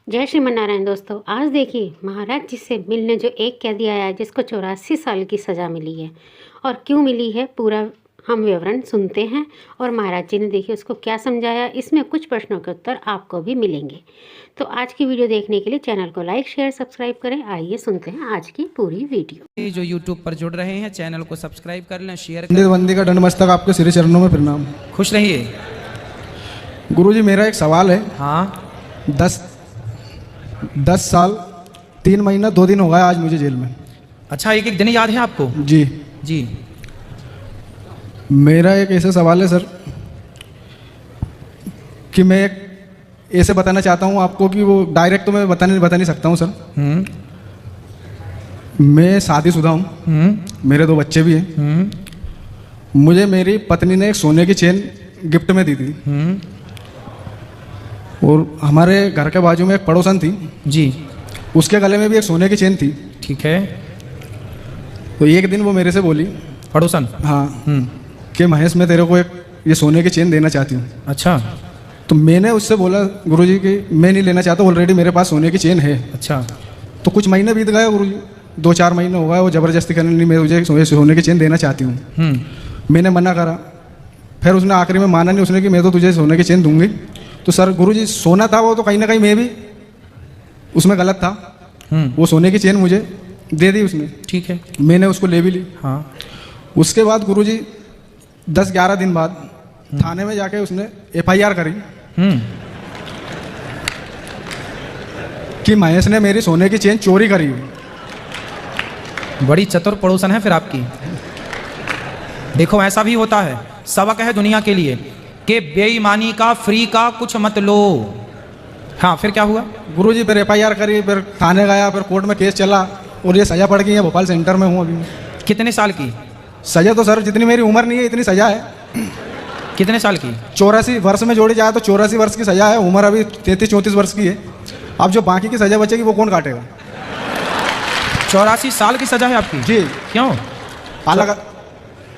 जय श्रीमन्नारायण दोस्तों, आज देखिए महाराज जी से मिलने जो एक कैदी आया है जिसको 84 साल की सज़ा मिली है और क्यों मिली है पूरा हम विवरण सुनते हैं। और महाराज जी ने देखिए उसको क्या समझाया, इसमें कुछ प्रश्नों के उत्तर आपको भी मिलेंगे। तो आज की वीडियो देखने के लिए चैनल को लाइक शेयर सब्सक्राइब करें। आइए सुनते हैं आज की पूरी वीडियो। जो यूट्यूब पर जुड़ रहे हैं चैनल को सब्सक्राइब कर लें, शेयर बंदे बंदी का दंडमस्तक आपके श्री चरणों में प्रणाम। खुश रहिए। गुरुजी मेरा एक सवाल है। हाँ, 10 साल 3 महीना 2 दिन हो गया आज मुझे जेल में। अच्छा, एक एक दिन याद है आपको? जी जी। मेरा एक ऐसा सवाल है सर कि मैं एक ऐसे बताना चाहता हूँ आपको कि वो डायरेक्ट तो मैं बता नहीं सकता हूँ सर। मैं शादीशुदा हूँ, मेरे 2 बच्चे भी हैं। मुझे मेरी पत्नी ने एक सोने की चेन गिफ्ट में दी थी और हमारे घर के बाजू में एक पड़ोसन थी जी, उसके गले में भी एक सोने की चेन थी। ठीक है। तो एक दिन वो मेरे से बोली, पड़ोसन? हाँ, कि महेश मैं तेरे को एक ये सोने की चेन देना चाहती हूँ। अच्छा। तो मैंने उससे बोला गुरुजी कि मैं नहीं लेना चाहता, ऑलरेडी मेरे पास सोने की चेन है। अच्छा। तो कुछ महीने बीत गए गुरुजी, 2-4 महीने हो गए, वो ज़बरदस्ती करने नहीं, मैं मुझे सोने की चेन देना चाहती हूँ। मैंने मना करा, फिर उसने आखिरी में माना नहीं, उसने कि मैं तो तुझे सोने की चेन दूंगी। तो सर गुरुजी सोना था वो, तो कहीं ना कहीं मैं भी उसमें गलत था। वो सोने की चेन मुझे दे दी उसने, ठीक है। मैंने उसको ले भी ली। हाँ। उसके बाद गुरुजी 10-11 दिन बाद थाने में जाके उसने FIR करी कि महेश ने मेरी सोने की चेन चोरी करी। बड़ी चतुर पड़ोसन है फिर आपकी। देखो, ऐसा भी होता है, सबक है दुनिया के लिए कि बेईमानी का फ्री का कुछ मत लो। हाँ, फिर क्या हुआ? गुरुजी फिर FIR करी, फिर थाने गया, फिर कोर्ट में केस चला और ये सज़ा पड़ गई है। भोपाल सेंटर में हूँ अभी। कितने साल की सज़ा? तो सर जितनी मेरी उम्र नहीं है इतनी सज़ा है। कितने साल की? 84 वर्ष में जोड़ी जाए तो 84 वर्ष की सज़ा है। उम्र अभी 33-34 वर्ष की है। अब जो बाकी की सज़ा बचेगी वो कौन काटेगा? 84 साल की सजा है आपकी? जी। क्यों? अलग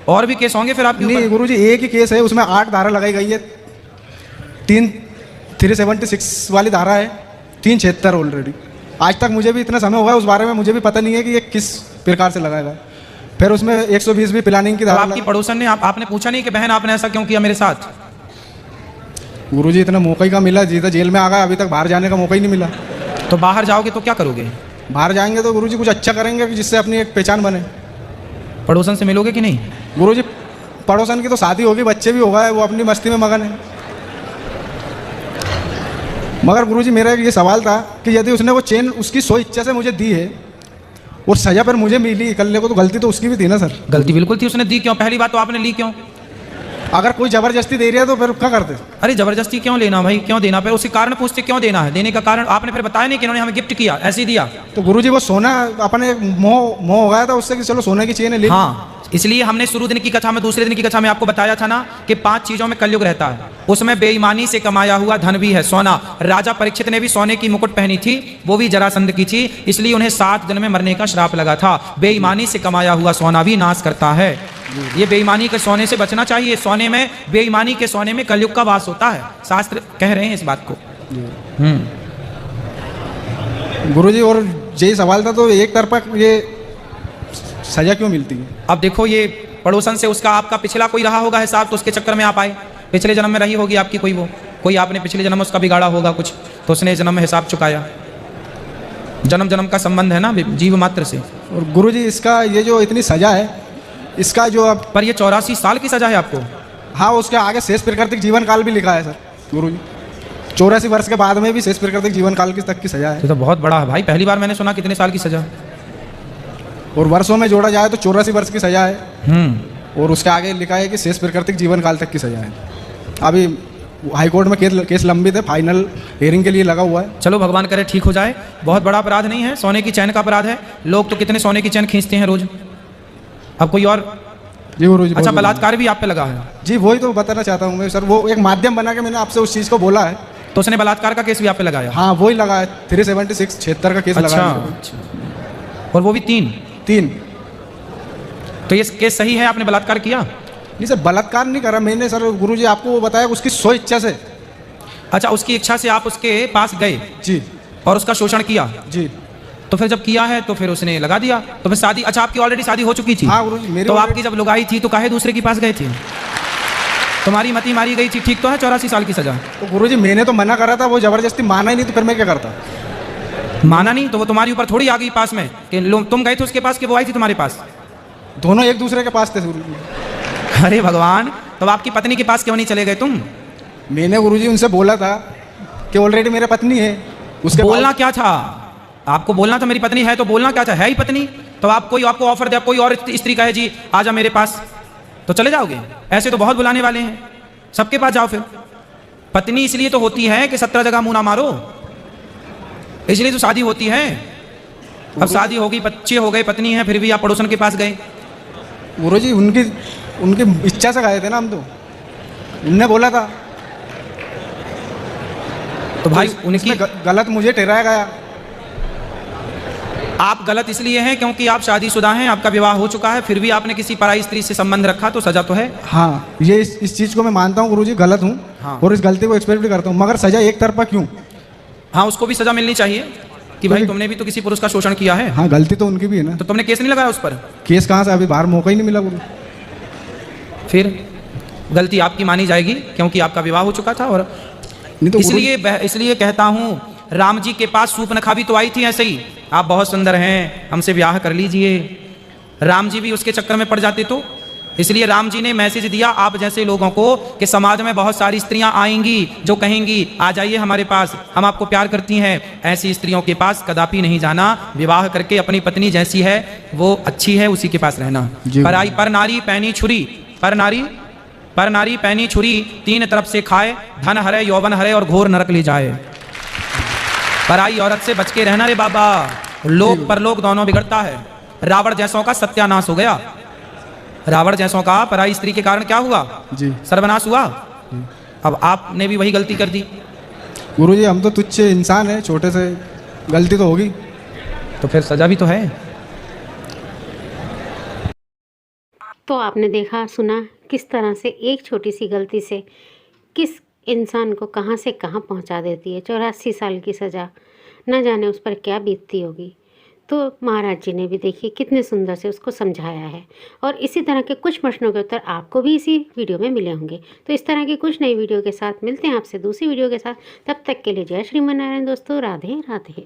और भी केस होंगे फिर आपके नहीं ऊपर? गुरुजी, एक ही केस है, उसमें 8 धारा लगाई गई है। 376 वाली धारा है, 376 ऑलरेडी। आज तक मुझे भी इतना समय हुआ है उस बारे में मुझे भी पता नहीं है कि ये किस प्रकार से लगाएगा। फिर उसमें 120 भी प्लानिंग की तो धारा। आपकी पड़ोसन ने आपने पूछा नहीं कि बहन आपने ऐसा क्यों किया मेरे साथ? गुरुजी इतना मौका ही का मिला, जीता जेल में आ गया, अभी तक बाहर जाने का मौका ही नहीं मिला। तो बाहर जाओगे तो क्या करोगे? बाहर जाएंगे तो गुरुजी कुछ अच्छा करेंगे जिससे अपनी एक पहचान बने। पड़ोसन से मिलोगे कि नहीं? गुरुजी पड़ोसन की तो शादी होगी, बच्चे भी हो गए, वो अपनी मस्ती में मगन है। मगर गुरुजी मेरा ये सवाल था कि यदि उसने वो चेन उसकी सो इच्छा से मुझे दी है और सजा पर मुझे मिली करने को, तो गलती तो उसकी भी थी ना सर? गलती बिल्कुल थी। उसने दी क्यों? पहली बात तो आपने ली क्यों? अगर कोई जबरदस्ती दे रही है तो फिर क्या करते? अरे जबरदस्ती क्यों लेना भाई, क्यों देना? फिर उसके कारण पूछते क्यों देना है। देने का कारण आपने फिर बताया नहीं कि इन्होंने हमें गिफ्ट किया, ऐसे ही दिया। तो गुरुजी वो सोना अपने मोह हो गया था उससे कि चलो सोने की चेन है ले। हाँ, इसलिए हमने शुरू दिन की कथा में, दूसरे दिन की कथा में आपको बताया था ना कि 5 चीजों में कलयुग रहता है। उसमें बेईमानी से कमाया हुआ धन भी है, सोना। राजा परीक्षित ने भी सोने की मुकुट पहनी थी, वो भी जरासंध की थी, इसलिए उन्हें 7 दिन में मरने का श्राप लगा था। बेईमानी से कमाया हुआ सोना भी नाश करता है। ये बेईमानी के सोने से बचना चाहिए। सोने में, बेईमानी के सोने में कलयुग का वास होता है, शास्त्र कह रहे हैं इस बात को। गुरुजी और यही सवाल था, तो एक तरफा ये सजा क्यों मिलती है? अब देखो, ये पड़ोसन से उसका आपका पिछला कोई रहा होगा हिसाब, तो उसके चक्कर में आप आए। पिछले जन्म में रही होगी आपकी कोई आपने पिछले जन्म में उसका बिगाड़ा होगा कुछ, तो उसने इस जन्म में हिसाब चुकाया। जन्म जन्म का संबंध है ना जीव मात्र से। और गुरुजी इसका ये जो इतनी सजा है, इसका जो अब पर ये 84 साल की सजा है आपको। हाँ, उसके आगे शेष प्राकृतिक जीवन काल भी लिखा है सर गुरुजी। 84 वर्ष के बाद में भी शेष प्राकृतिक जीवन काल की तक की सजा है। तो बहुत बड़ा है भाई, पहली बार मैंने सुना कितने साल की सजा। और वर्षों में जोड़ा जाए तो 84 वर्ष की सजा है। और उसके आगे लिखा है कि शेष प्राकृतिक जीवन काल तक की सजा है। अभी हाईकोर्ट में केस लंबित है, फाइनल हियरिंग के लिए लगा हुआ है। चलो भगवान करे ठीक हो जाए। बहुत बड़ा अपराध नहीं है, सोने की चैन का अपराध है। लोग तो कितने सोने की चैन खींचते हैं रोज। अब कोई और? जी गुरुजी। अच्छा, बलात्कार भी आप पे लगा है? जी वही तो बताना चाहता हूँ मैं सर, वो एक माध्यम बना के मैंने आपसे उस चीज़ को बोला है। तो उसने बलात्कार का केस भी आप पे लगाया? हाँ वही लगा है, 376 का केस लगा है। अच्छा। और वो भी 3? तो ये केस सही है, आपने बलात्कार किया? नहीं सर, बलात्कार नहीं करा मैंने सर। गुरुजी आपको वो बताया उसकी सो इच्छा से। अच्छा, उसकी इच्छा से आप उसके पास गए? जी। और उसका शोषण किया। जी। तो फिर जब किया है तो फिर उसने लगा दिया, तो फिर शादी, अच्छा आपकी ऑलरेडी शादी हो चुकी थी? हाँ गुरुजी, मेरी तो already- आपकी जब लुगाई थी तो काहे दूसरे के पास गए थे? तुम्हारी मती मारी गई थी, ठीक तो है 84 साल की सजा। तो गुरुजी मैंने तो मना करा था, वो जबरदस्ती माना ही नहीं, तो फिर मैं क्या करता? माना नहीं तो वो तुम्हारी ऊपर थोड़ी आ गई पास में कि तुम गए थे उसके पास कि वो आई थी तुम्हारे पास? दोनों एक दूसरे के पास थे गुरुजी। अरे भगवान, तो आपकी पत्नी के पास क्यों नहीं चले गए तुम? मैंने गुरुजी उनसे बोला था कि ऑलरेडी मेरे पत्नी है, उसके बोलना क्या था आपको? बोलना था मेरी पत्नी है, तो बोलना क्या था? है ही पत्नी, तो आप कोई आपको ऑफर दे, कोई और स्त्री कहे जी आजा मेरे पास, तो चले जाओगे? ऐसे तो बहुत बुलाने वाले हैं, सबके पास जाओ फिर। पत्नी इसलिए तो होती है कि 17 जगह मुंह ना मारो, इसलिए तो शादी होती है। अब शादी होगी, बच्चे हो गए, पत्नी है, फिर भी आप पड़ोसन के पास गए। गुरुजी उनकी इच्छा से गए थे ना हम, तो उनने बोला था। तो भाई तो उनकी इसमें गलत मुझे ठहराया गया। आप गलत इसलिए हैं क्योंकि आप शादीशुदा हैं, आपका विवाह हो चुका है, फिर भी आपने किसी पराई स्त्री से संबंध रखा, तो सजा तो है। हाँ, ये इस चीज़ को मैं मानता हूँ गुरुजी, गलत हूँ। हाँ। और इस गलती को एक्सपेक्ट भी करता हूँ, मगर सजा एक तरफा क्यों? हाँ, उसको भी सजा मिलनी चाहिए कि भाई तुमने भी तो किसी पुरुष का शोषण किया है। हाँ, गलती तो उनकी भी है ना। तो तुमने केस नहीं लगाया उस पर? केस कहाँ से, अभी बाहर मौका ही नहीं मिला गुरु। फिर गलती आपकी मानी जाएगी क्योंकि आपका विवाह हो चुका था। और नहीं तो इसलिए कहता हूँ, राम जी के पास सूर्पनखा भी तो आई थी ऐसे ही, आप बहुत सुंदर हैं, हमसे ब्याह कर लीजिए। राम जी भी उसके चक्कर में पड़ जाते तो। इसलिए राम जी ने मैसेज दिया आप जैसे लोगों को कि समाज में बहुत सारी स्त्रियां आएंगी जो कहेंगी आ जाइए हमारे पास, हम आपको प्यार करती हैं। ऐसी स्त्रियों के पास कदापि नहीं जाना, विवाह करके अपनी पत्नी जैसी है वो अच्छी है उसी के पास रहना। पराई पर नारी पैनी छुरी, पर नारी पैनी छुरी, तीन तरफ से खाए, धन हरे यौवन हरे और घोर नरक ले जाए। पराई औरत से बच के रहना रे बाबा, लोक परलोक दोनों बिगड़ता है। रावण जैसों का सत्यानाश हो गया, रावण जैसों का पराई स्त्री के कारण क्या हुआ? जी, सर्वनाश हुआ। अब आपने भी वही गलती कर दी। गुरुजी हम तो तुच्छ इंसान है, छोटे से गलती तो होगी, तो फिर सजा भी तो है। तो आपने देखा सुना किस तरह से एक छोटी सी गलती से किस इंसान को कहाँ से कहाँ पहुँचा देती है। 84 साल की सज़ा, न जाने उस पर क्या बीतती होगी। तो महाराज जी ने भी देखिए कितने सुंदर से उसको समझाया है। और इसी तरह के कुछ प्रश्नों के उत्तर आपको भी इसी वीडियो में मिले होंगे। तो इस तरह की कुछ नई वीडियो के साथ मिलते हैं आपसे दूसरी वीडियो के साथ। तब तक के लिए जय श्रीमन नारायण दोस्तों, राधे राधे।